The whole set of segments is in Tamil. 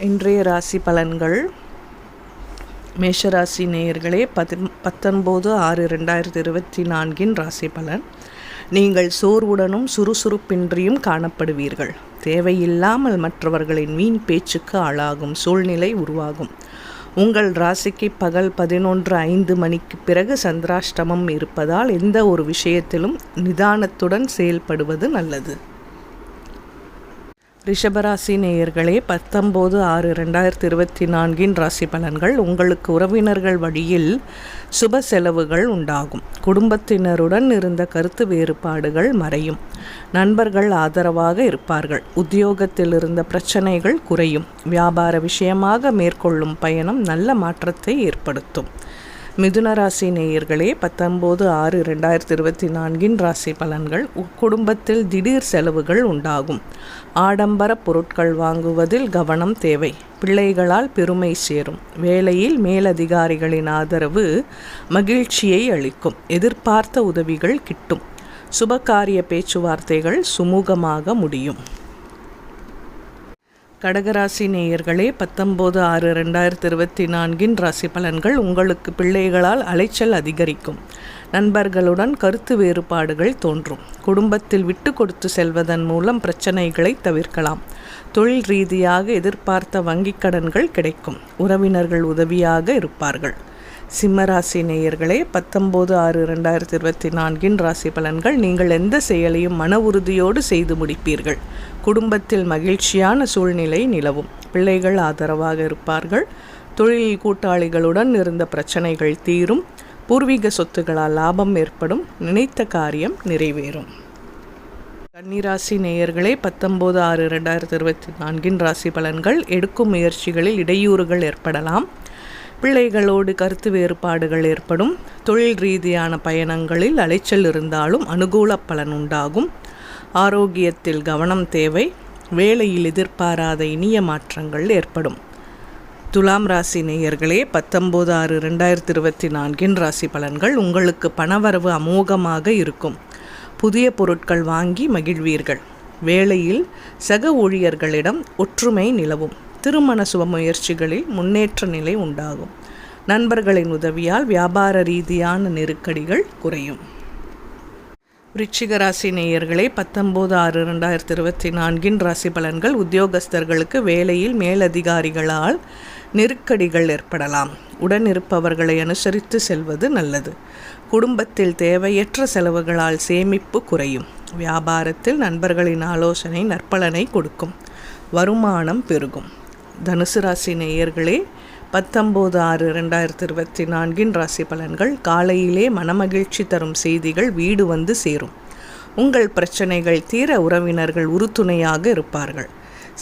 இன்றைய ராசி பலன்கள். மேஷராசி நேயர்களே, 19/6/2024 ராசி பலன். நீங்கள் சோர்வுடனும் சுறுசுறுப்பின்றியும் காணப்படுவீர்கள். தேவையில்லாமல் மற்றவர்களின் வீண் பேச்சுக்கு ஆளாகும் சூழ்நிலை உருவாகும். உங்கள் ராசிக்கு பகல் 11:05 மணிக்கு பிறகு சந்திராஷ்டமம் இருப்பதால் எந்த ஒரு விஷயத்திலும் நிதானத்துடன் செயல்படுவது நல்லது. ரிஷபராசி நேயர்களே, 19/6/2024 ராசி பலன்கள். உங்களுக்கு உறவினர்கள் வழியில் சுப செலவுகள் உண்டாகும். குடும்பத்தினருடன் இருந்த கருத்து வேறுபாடுகள் மறையும். நண்பர்கள் ஆதரவாக இருப்பார்கள். உத்தியோகத்தில் இருந்த பிரச்சனைகள் குறையும். வியாபார விஷயமாக மேற்கொள்ளும் பயணம் நல்ல மாற்றத்தை ஏற்படுத்தும். மிதுன ராசி நேயர்களே, 19/6/2024 ராசி பலன்கள். குடும்பத்தில் திடீர் செலவுகள் உண்டாகும். ஆடம்பர பொருட்கள் வாங்குவதில் கவனம் தேவை. பிள்ளைகளால் பெருமை சேரும். வேலையில் மேலதிகாரிகளின் ஆதரவு மகிழ்ச்சியை அளிக்கும். எதிர்பார்த்த உதவிகள் கிட்டும். சுபகாரிய பேச்சுவார்த்தைகள் சுமூகமாக முடியும். கடகராசி நேயர்களே, 19/6/2024 ராசி பலன்கள். உங்களுக்கு பிள்ளைகளால் அலைச்சல் அதிகரிக்கும். நண்பர்களுடன் கருத்து வேறுபாடுகள் தோன்றும். குடும்பத்தில் விட்டு கொடுத்து செல்வதன் மூலம் பிரச்சனைகளை தவிர்க்கலாம். தொழில் ரீதியாக எதிர்பார்த்த வங்கிக் கடன்கள் கிடைக்கும். உறவினர்கள் உதவியாக இருப்பார்கள். சிம்மராசி நேயர்களே, 19/6/2024 ராசி பலன்கள். நீங்கள் எந்த செயலையும் மன உறுதியோடு செய்து முடிப்பீர்கள். குடும்பத்தில் மகிழ்ச்சியான சூழ்நிலை நிலவும். பிள்ளைகள் ஆதரவாக இருப்பார்கள். தொழில் கூட்டாளிகளுடன் இருந்த பிரச்சனைகள் தீரும். பூர்வீக சொத்துக்களால் லாபம் ஏற்படும். நினைத்த காரியம் நிறைவேறும். கன்னிராசி நேயர்களே, 19/6/2024 ராசி பலன்கள். எடுக்கும் முயற்சிகளில் இடையூறுகள் ஏற்படலாம். பிள்ளைகளோடு கருத்து வேறுபாடுகள் ஏற்படும். தொழில் ரீதியான பயணங்களில் அலைச்சல் இருந்தாலும் அனுகூல பலன் உண்டாகும். ஆரோக்கியத்தில் கவனம் தேவை. வேலையில் எதிர்பாராத இனிய மாற்றங்கள் ஏற்படும். துலாம் ராசி நேயர்களே, 19/6/2024 ராசி பலன்கள். உங்களுக்கு பணவரவு அமோகமாக இருக்கும். புதிய பொருட்கள் வாங்கி மகிழ்வீர்கள். வேலையில் சக ஊழியர்களிடம் ஒற்றுமை நிலவும். திருமண சுப முயற்சிகளில் முன்னேற்ற நிலை உண்டாகும். நண்பர்களின் உதவியால் வியாபார ரீதியான நெருக்கடிகள் குறையும். விருச்சிக ராசி நேயர்களே, 19/6/2024 ராசி பலன்கள். உத்தியோகஸ்தர்களுக்கு வேலையில் மேலதிகாரிகளால் நெருக்கடிகள் ஏற்படலாம். உடனிருப்பவர்களை அனுசரித்து செல்வது நல்லது. குடும்பத்தில் தேவையற்ற செலவுகளால் சேமிப்பு குறையும். வியாபாரத்தில் நண்பர்களின் ஆலோசனை நற்பலனை கொடுக்கும். வருமானம் பெருகும். தனுசு ராசி நேயர்களே, 19/6/2024 ராசி பலன்கள். காலையிலே மனமகிழ்ச்சி தரும் செய்திகள் வீடு வந்து சேரும். உங்கள் பிரச்சனைகள் தீர உறவினர்கள் உறுதுணையாக இருப்பார்கள்.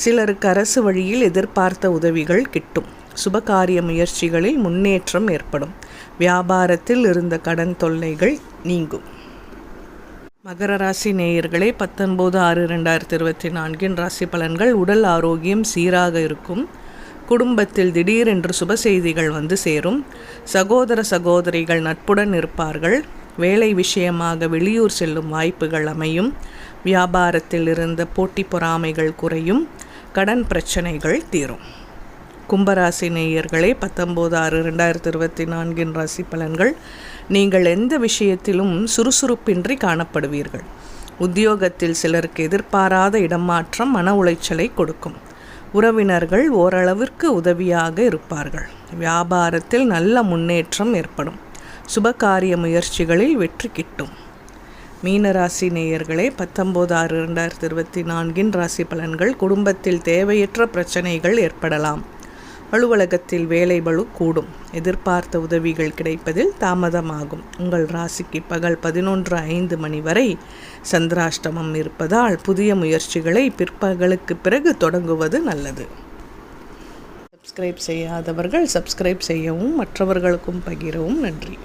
சிலருக்கு அரசு வழியில் எதிர்பார்த்த உதவிகள் கிட்டும். சுபகாரிய முயற்சிகளில் முன்னேற்றம் ஏற்படும். வியாபாரத்தில் இருந்த கடன் தொல்லைகள் நீங்கும். மகர ராசி நேயர்களே, 19/6/2024 ராசி பலன்கள். உடல் ஆரோக்கியம் சீராக இருக்கும். குடும்பத்தில் திடீரென்று சுப செய்திகள் வந்து சேரும். சகோதர சகோதரிகள் நட்புடன் இருப்பார்கள். வேலை விஷயமாக வெளியூர் செல்லும் வாய்ப்புகள் அமையும். வியாபாரத்தில் இருந்த போட்டி பொறாமைகள் குறையும். கடன் பிரச்சனைகள் தீரும். கும்பராசி நேயர்களே, 19/6/2024 ராசி பலன்கள். நீங்கள் எந்த விஷயத்திலும் சுறுசுறுப்பின்றி காணப்படுவீர்கள். உத்தியோகத்தில் சிலருக்கு எதிர்பாராத இடமாற்றம் மன உளைச்சலை கொடுக்கும். உறவினர்கள் ஓரளவிற்கு உதவியாக இருப்பார்கள். வியாபாரத்தில் நல்ல முன்னேற்றம் ஏற்படும். சுபகாரிய முயற்சிகளில் வெற்றி கிட்டும். மீனராசி நேயர்களே, 19/6/2024 ராசி பலன்கள். குடும்பத்தில் தேவையற்ற பிரச்சனைகள் ஏற்படலாம். அலுவலகத்தில் வேலை பளு கூடும். எதிர்பார்த்த உதவிகள் கிடைப்பதில் தாமதமாகும். உங்கள் ராசிக்கு பகல் 11:05 மணி வரை சந்திராஷ்டமம் இருப்பதால் புதிய முயற்சிகளை பிற்பகலுக்கு பிறகு தொடங்குவது நல்லது. சப்ஸ்கிரைப் செய்யாதவர்கள் சப்ஸ்கிரைப் செய்யவும் மற்றவர்களுக்கும் பகிரவும். நன்றி.